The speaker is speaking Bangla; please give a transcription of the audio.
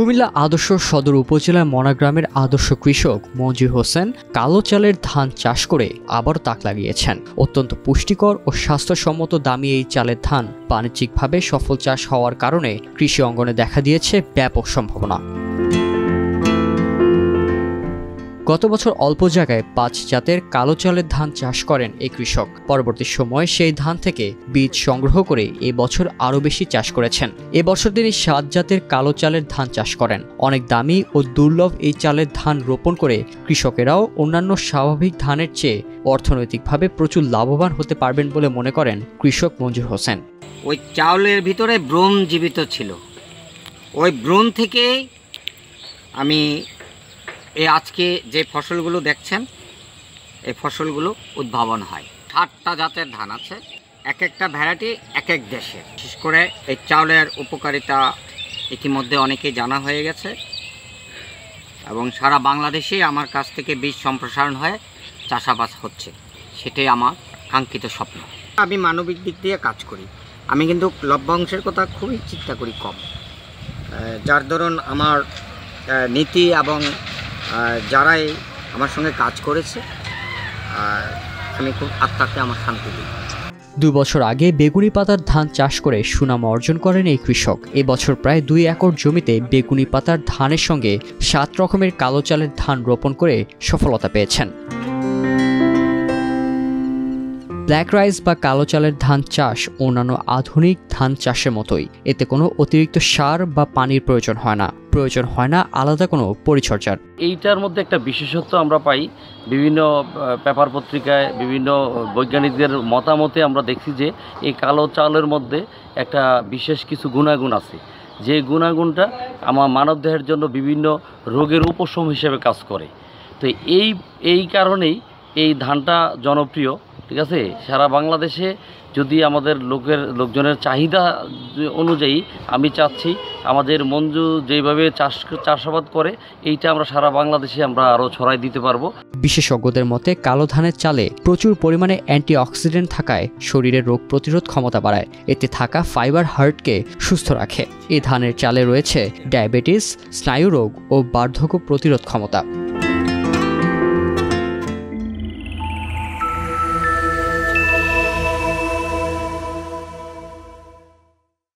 কুমিল্লা আদর্শ সদর উপজেলার মনা গ্রামের আদর্শ কৃষক মঞ্জুর হোসেন কালো চালের ধান চাষ করে আবারও তাক লাগিয়েছেন। অত্যন্ত পুষ্টিকর ও স্বাস্থ্যসম্মত দামি এই চালের ধান বাণিজ্যিকভাবে সফল চাষ হওয়ার কারণে কৃষি অঙ্গনে দেখা দিয়েছে ব্যাপক সম্ভাবনা। গত বছর অল্প জায়গায় ৫ জাতের কালো চালের ধান চাষ করেন এই কৃষক। পরবর্তী সময়ে সেই ধান থেকে বীজ সংগ্রহ করে এবছর আরও বেশি চাষ করেছেন। এবছর তিনি ৭ জাতের কালো চালের ধান চাষ করেন। অনেক দামি ও দুর্লভ এই চালের ধান রোপণ করে কৃষকেরাও অন্যান্য স্বাভাবিক ধানের চেয়ে অর্থনৈতিকভাবে প্রচুর লাভবান হতে পারবেন বলে মনে করেন কৃষক মঞ্জুর হোসেন। ওই চাউলের ভিতরে ব্রণ জীবিত ছিল, ওই ব্রণ থেকে আমি এই আজকে যে ফসলগুলো দেখছেন এই ফসলগুলো উদ্ভাবন হয়। 7টা জাতের ধান আছে, এক একটা ভ্যারাইটি এক এক দেশে। বিশেষ করে এই চাউলের উপকারিতা ইতিমধ্যে অনেকেই জানা হয়ে গেছে এবং সারা বাংলাদেশে আমার কাছ থেকে বীজ সম্প্রসারণ হয়ে চাষাবাদ হচ্ছে, সেটাই আমার কাঙ্ক্ষিত স্বপ্ন। আমি মানবিক দিক দিয়ে কাজ করি, আমি কিন্তু লভ্যাংশের কথা খুবই চিন্তা করি কম, যার দরুন আমার নীতি এবং যারাই আমার সঙ্গে কাজ করেছে আমি খুব আত্মাকে আমার শান্তি দিই। 2 বছর আগে বেগুনি পাতার ধান চাষ করে সুনাম অর্জন করেন এই কৃষক। এবছর প্রায় 2 একর জমিতে বেগুনি পাতার ধানের সঙ্গে 7 রকমের কালো চালের ধান রোপণ করে সফলতা পেয়েছেন। ব্ল্যাক রাইস বা কালো চালের ধান চাষ অন্যান্য আধুনিক ধান চাষের মতোই। এতে কোনো অতিরিক্ত সার বা পানির প্রয়োজন হয় না আলাদা কোনো পরিচর্যার। এইটার মধ্যে একটা বিশেষত্ব আমরা পাই, বিভিন্ন পেপার পত্রিকায় বিভিন্ন বৈজ্ঞানিকদের মতামতে আমরা দেখছি যে এই কালো চালের মধ্যে একটা বিশেষ কিছু গুণাগুণ আছে, যে গুণাগুণটা আমার মানবদেহের জন্য বিভিন্ন রোগের উপশম হিসেবে কাজ করে। তো এই কারণেই এই ধানটা জনপ্রিয়। ঠিক আছে, সারা বাংলাদেশে যদি আমাদের লোকজনের চাহিদা অনুযায়ী আমি চাচ্ছি আমাদের মঞ্জু যেভাবে চাষাবাদ করে এইটা আমরা সারা বাংলাদেশে আমরা আরও ছড়াই দিতে পারবো। বিশেষজ্ঞদের মতে কালো ধানের চালে প্রচুর পরিমাণে অ্যান্টিঅক্সিডেন্ট থাকায় শরীরের রোগ প্রতিরোধ ক্ষমতা বাড়ায়। এতে থাকা ফাইবার হার্টকে সুস্থ রাখে। এই ধানের চালে রয়েছে ডায়াবেটিস, স্নায়ুরোগ ও বার্ধক্য প্রতিরোধ ক্ষমতা।